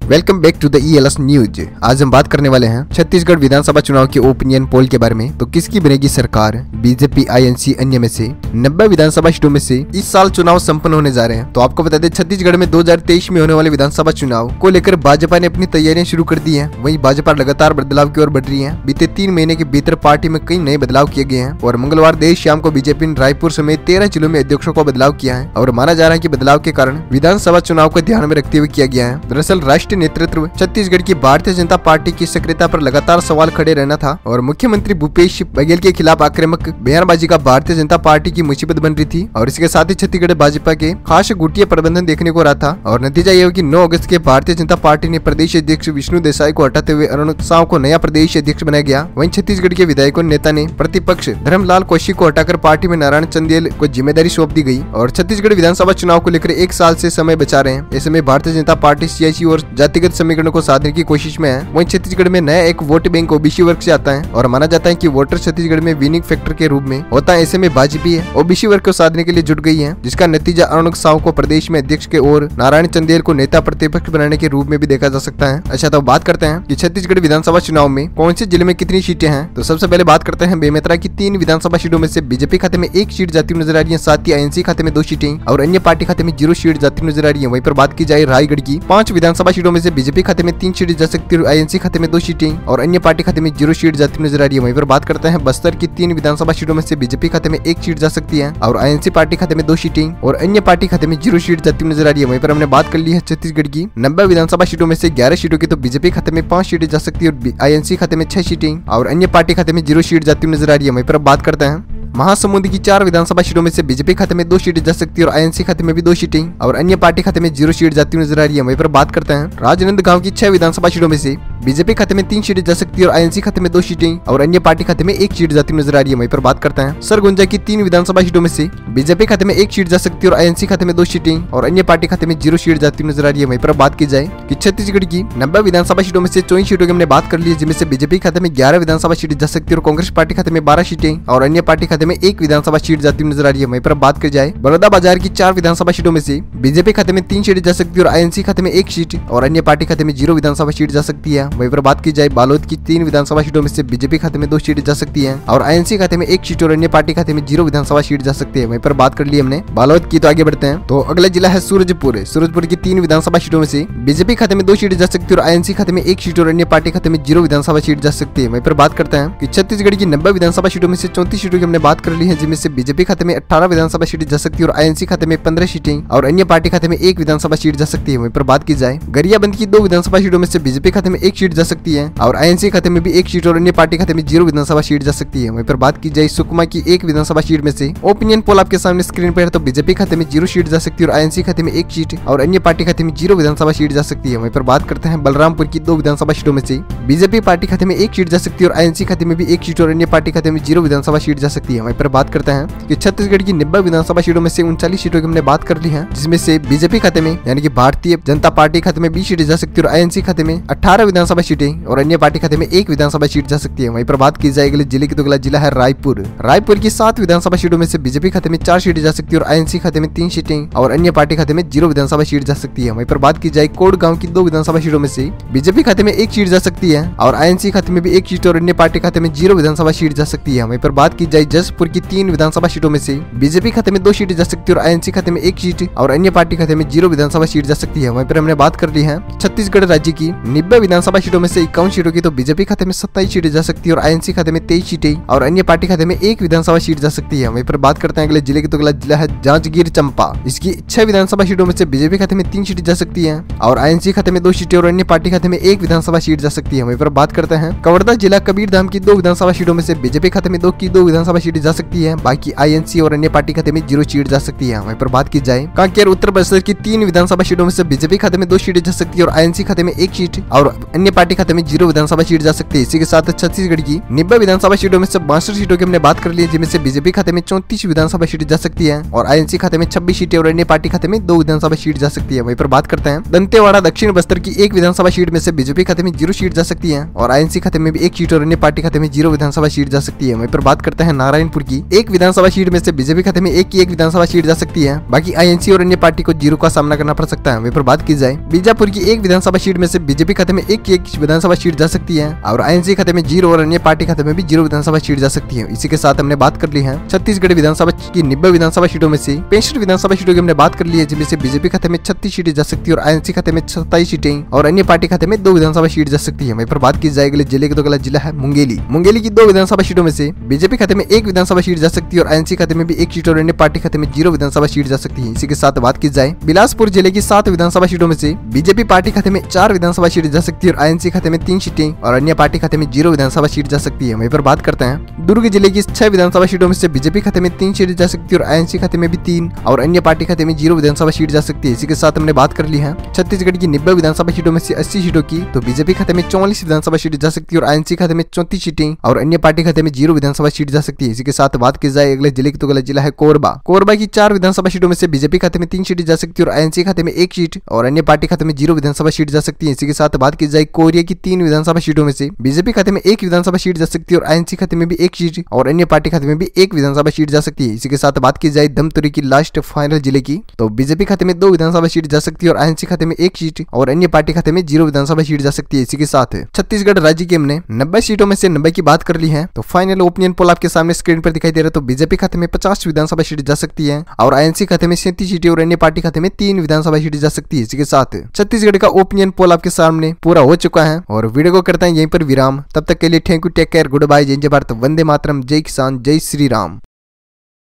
Welcome back to the ELS news. आज हम बात करने वाले हैं छत्तीसगढ़ विधानसभा चुनाव के ओपिनियन पोल के बारे में। तो किसकी बनेगी सरकार? बीजेपी, INC अन्य में से 90 विधानसभा सीटों में से इस साल चुनाव संपन्न होने जा रहे हैं। तो आपको बता दें, छत्तीसगढ़ में 2023 में होने वाले विधानसभा चुनाव को लेकर भाजपा ने अपनी तैयारियां शुरू कर दी है। वहीं भाजपा लगातार बदलाव की ओर बढ़ रही है। बीते 3 महीने के भीतर पार्टी में कई नए बदलाव किए गए हैं और मंगलवार देर शाम को बीजेपी ने रायपुर समेत 13 जिलों में अध्यक्षों को बदलाव किया है और माना जा रहा है कि बदलाव के कारण विधानसभा चुनाव को ध्यान में रखते हुए किया गया है। दरअसल राष्ट्रीय नेतृत्व छत्तीसगढ़ की भारतीय जनता पार्टी की सक्रियता पर लगातार सवाल खड़े रहना था और मुख्यमंत्री भूपेश बघेल के खिलाफ आक्रामक बयानबाजी का भारतीय जनता पार्टी की मुसीबत बन रही थी और इसके साथ ही छत्तीसगढ़ भाजपा के खास गुटिया प्रबंधन देखने को रहा था। और नतीजा यह कि 9 अगस्त के भारतीय जनता पार्टी ने प्रदेश अध्यक्ष विष्णु देसाई को हटाते हुए अरुण साव को नया प्रदेश अध्यक्ष बनाया गया। वहीं छत्तीसगढ़ के विधायकों नेता ने प्रतिपक्ष धर्मलाल कौशिक को हटाकर पार्टी में नारायण चंदेल को जिम्मेदारी सौंप दी गई और छत्तीसगढ़ विधानसभा चुनाव को लेकर 1 साल से समय बचा रहे हैं। ऐसे में भारतीय जनता पार्टी सियासी और जातिगत समीकरणों को साधने की कोशिश में है। वहीं छत्तीसगढ़ में नया एक वोट बैंक OBC वर्ग से आता है और माना जाता है कि वोटर छत्तीसगढ़ में विनिंग फैक्टर के रूप में होता है। ऐसे में भाजपा OBC वर्ग को साधने के लिए जुट गई है, जिसका नतीजा अरुण साव को प्रदेश में अध्यक्ष के और नारायण चंदेल को नेता प्रतिपक्ष बनाने के रूप में भी देखा जा सकता है। अच्छा, तो बात करते हैं कि छत्तीसगढ़ विधानसभा चुनाव में कौन से जिले में कितनी सीटें हैं। तो सबसे पहले बात करते हैं बेमेतरा की 3 विधानसभा सीटों में से बीजेपी खाते में 1 सीट जाती हुई नजर आ रही है, साथ ही INC खाते में 2 सीटें और अन्य पार्टी खाते में 0 सीट जाती हुई नजर आ रही है। वहीं पर बात की जाए रायगढ़ की 5 विधानसभा सीटों में से बीजेपी खाते में 3 सीटें जा सकती है, INC खाते में 2 सीटें और अन्य पार्टी खाते में 0 सीट जाती नजर आ रही है। वहीं पर बात करते हैं बस्तर की 3 विधानसभा सीटों में से बीजेपी खाते में 1 सीट जा सकती है और INC पार्टी खाते में 2 सीटें और अन्य पार्टी खाते में 0 सीट जाती नजर आ रही है। वहीं पर हमने बात कर ली है छत्तीसगढ़ की 90 विधानसभा सीटों में से 11 सीटों की, तो बीजेपी खाते में 5 सीटें जा सकती है और INC खाते में 6 सीटें और अन्य पार्टी खाते में 0 सीट जाती नजर आ रही है। वहीं पर बात करते हैं महासमुंद की 4 विधानसभा सीटों में से बीजेपी खाते में 2 सीटें जा सकती है और INC खाते में भी 2 सीटें और अन्य पार्टी खाते में 0 सीट जाती नजर आ रही है। वहीं पर बात करते हैं राजनांदगांव की 6 विधानसभा सीटों में से बीजेपी खाते में 3 सीटें जा सकती है और INC खाते में 2 सीटें और अन्य पार्टी खाते में 1 सीट जाती नजर आ रही है। वहीं पर बात करते हैं सरगुजा की 3 विधानसभा सीटों में से बीजेपी खाते में 1 सीट जा सकती है और INC खाते में 2 सीटें और अन्य पार्टी खाते में 0 सीट जाती नजर आ रही है। वहीं पर बात की जाए कि छत्तीसगढ़ की 90 विधानसभा सीटों में से 24 सीटों की हमने बात कर ली है, जिनमें से बीजेपी खाते में 11 विधानसभा सीटें जा सकती है और कांग्रेस पार्टी खाते में 12 सीटें और अन्य पार्टी खाते में 1 विधानसभा सीट जाती नजर आ रही है। वहीं पर बात की जाए बलौदाबाजार की 4 विधानसभा सीटों में से बीजेपी खाते में 3 सीटें जा सकती है और INC खाते में 1 सीट और अन्य पार्टी खाते में 0 विधानसभा सीट जा सकती है। वहीं पर बात की जाए बालोद की 3 विधानसभा सीटों में से बीजेपी खाते में 2 सीटें जा सकती है और INC खाते में 1 सीट और अन्य पार्टी खाते में 0 विधानसभा सीट जा सकती है। वहीं पर बात कर ली हमने बालोद की, तो आगे बढ़ते हैं। तो अगला जिला है सूरजपुर। सूरजपुर की 3 विधानसभा सीटों में से बीजेपी खाते में 2 सीटें जा सकती है और INC खाते में 1 सीट और अन्य पार्टी खाते में 0 विधानसभा सीट जा सकती है। वहीं पर बात करते हैं कि छत्तीसगढ़ की 90 विधानसभा सीटों में से 34 सीटों की हमने बात कर ली है, जिनमें से बीजेपी खाते में 18 विधानसभा सीटें जा सकती है और INC खाते में 15 सीटें और अन्य पार्टी खाते में 1 विधानसभा सीट जा सकती है। वहीं पर बात की जाए गरियाबंद की 2 विधानसभा सीटों में से बीजेपी खाते में 1 सीट जा सकती है और INC खाते में भी 1 सीट और अन्य पार्टी खाते में 0 विधानसभा सीट जा सकती है। वहीं पर बात की जाए सुकमा की 1 विधानसभा सीट में से ओपिनियन पोल आपके सामने स्क्रीन पर है, तो बीजेपी खाते में 0 सीट जा सकती है और INC खाते में 1 सीट और अन्य पार्टी खाते में 0 विधानसभा सीट जा सकती है। वहीं पर बात करते हैं बलरामपुर की 2 विधानसभा सीटों में से बीजेपी पार्टी खाते में 1 सीट जा सकती है और INC खाते में भी 1 सीट और अन्य पार्टी खाते में 0 विधानसभा सीट जा सकती है। वहीं पर बात करते हैं कि छत्तीसगढ़ की 90 विधानसभा सीटों में से 39 सीटों की हमने बात कर ली है, जिसमें से बीजेपी खाते में यानी कि भारतीय जनता पार्टी खाते में 20 सीटें जा सकती है और INC खाते में 18 विधानसभा सीटें और अन्य पार्टी खाते में 1 विधानसभा सीट जा सकती है। वहीं पर बात की जाए अगले जिले की, तो अगला जिला है रायपुर। रायपुर की 7 विधानसभा सीटों में से बीजेपी खाते में 4 सीटें जा सकती है और INC खाते में 3 सीटें और अन्य पार्टी खाते में 0 विधानसभा सीट जा सकती है। वहीं पर बात की जाए कोड़गांव की 2 विधानसभा सीटों में से बीजेपी खाते में 1 सीट जा सकती है और INC खाते में भी 1 सीट और अन्य पार्टी खाते में 0 विधानसभा सीट जा सकती है। वहीं पर बात की जाए जसपुर की 3 विधानसभा सीटों में से बीजेपी खाते में 2 सीटें जा सकती है और INC खाते में 1 सीट और अन्य पार्टी खाते में 0 विधानसभा सीट जा सकती है। वहीं पर हमने बात कर ली है छत्तीसगढ़ राज्य की 90 विधानसभा सीटों में से 51 सीटों की, तो बीजेपी खाते में 27 सीटें जा सकती है और INC खाते में 23 सीटें और अन्य पार्टी खाते में 1 विधानसभा सीट जा सकती है। वहीं पर बात करते हैं अगले जिले की, तो अगला जिला है जांजगीर चांपा। इसकी 6 विधानसभा सीटों में से बीजेपी खाते में 3 सीटें जा सकती है और INC खाते में 2 सीटें और अन्य पार्टी खाते में 1 विधानसभा सीट जा सकती है। वहीं पर बात करते हैं कवर्धा जिला कबीरधाम की 2 विधानसभा सीटों में से बीजेपी खाते में 2 विधानसभा सीटें जा सकती है, बाकी INC और अन्य पार्टी खाते में 0 सीट जा सकती है। वहीं पर बात की जाए कांकेर उत्तर बस्तर की 3 विधानसभा सीटों में से बीजेपी खाते में 2 सीटें जा सकती है और INC खाते में 1 सीट और अन्य अन्य पार्टी खाते में 0 विधानसभा सीट जा सकती है। इसी के साथ छत्तीसगढ़ की 90 विधानसभा सीटों में से 62 सीटों की हमने बात कर ली है, जिनमें से बीजेपी खाते में 34 विधानसभा सीट जा सकती है और आईएनसी खाते में 26 सीटें और अन्य पार्टी खाते में 2 विधानसभा सीट जा सकती है। वहीं पर बात करते हैं दंतेवाड़ा दक्षिण बस्तर की 1 विधानसभा सीट में से बीजेपी खाते में 0 सीट जा सकती है और आईएनसी खाते में भी 1 सीट और अन्य पार्टी खाते में 0 विधानसभा सीट जा सकती है। वहीं पर बात करते हैं नारायणपुर की 1 विधानसभा सीट में से बीजेपी खाते में 1 की 1 विधानसभा सीट जा सकती है, बाकी आईएनसी और अन्य पार्टी को 0 का सामना करना पड़ सकता है। वहीं पर बात की जाए बीजापुर की 1 विधानसभा सीट में से बीजेपी खाते में 1 की 1 विधानसभा सीट जा सकती है और आईएनसी खाते में 0 और अन्य पार्टी खाते में भी 0 विधानसभा सीट जा सकती है। इसी के साथ हमने बात कर ली है छत्तीसगढ़ विधानसभा की 90 विधानसभा सीटों में से 65 विधानसभा सीटों की हमने बात कर ली है, जिनमें से बीजेपी खाते में 36 सीटें जा सकती है और आईएनसी खाते में 27 सीटें और अन्य पार्टी खाते में 2 विधानसभा सीट जा सकती है। वहीं पर बात की जाए अगले जिले की तो अगला जिला है मुंगेली। मुंगेली की 2 विधानसभा सीटों में से बीजेपी खाते में 1 विधानसभा सीट जा सकती है और आईएनसी खाते में भी 1 सीट और अन्य पार्टी खाते में 0 विधानसभा सीट जा सकती है। इसी के साथ बात की जाए बिलासपुर जिले की 7 विधानसभा सीटों में से बीजेपी पार्टी खाते में 4 विधानसभा सीट जा सकती है और आईएनसी खाते में 3 सीटें और अन्य पार्टी खाते में 0 विधानसभा सीट जा सकती है। वहीं पर बात करते हैं दुर्ग जिले की 6 विधानसभा सीटों में से बीजेपी खाते में 3 सीट जा सकती है और आईएनसी खाते में भी 3 और अन्य पार्टी खाते में 0 विधानसभा सीट जा सकती है। इसी के साथ हमने बात कर ली है छत्तीसगढ़ की 90 विधानसभा सीटों में से 80 सीटों की, तो बीजेपी खाते में 44 विधानसभा सीट जा सकती है और आईएनसी खाते में 34 सीटें और अन्य पार्टी खाते में 0 विधानसभा सीट जा सकती है। इसी के साथ बात की जाए अगले जिले की तो अगला जिला है कोरबा। कोरबा की 4 विधानसभा सीटों में से बीजेपी खाते में 3 सीट जा सकती है और आईएनसी खाते में 1 सीट और अन्य पार्टी खाते में 0 विधानसभा सीट जा सकती है। इसी के साथ बात की जाए कोरिया की 3 विधानसभा सीटों में से बीजेपी खाते में 1 विधानसभा सीट जा सकती है और आईएनसी खाते में भी 1 सीट और अन्य पार्टी खाते में भी 1 विधानसभा सीट जा सकती है। इसी के साथ बात की जाए धमतरी की लास्ट फाइनल जिले की, तो बीजेपी खाते में 2 विधानसभा सीट जा सकती है और आईएनसी खाते में 1 सीट और अन्य पार्टी खाते में 0 विधानसभा सीट जा सकती है। इसी के साथ छत्तीसगढ़ राज्य की हमने 90 सीटों में से 90 की बात कर ली है। तो फाइनल ओपिनियन पोल आपके सामने स्क्रीन पर दिखाई दे रहा है। तो बीजेपी खाते में 50 विधानसभा सीट जा सकती है और आईएनसी खाते में 37 सीटें और अन्य पार्टी खाते में 3 विधानसभा सीट जा सकती है। इसी के साथ छत्तीसगढ़ का ओपिनियन पोल आपके सामने पूरा हो चुका है और वीडियो को करते हैं यहीं पर विराम। तब तक के लिए thank you, take care, good bye, जय भारत, वंदे मातरम, जय किसान, जय श्री राम।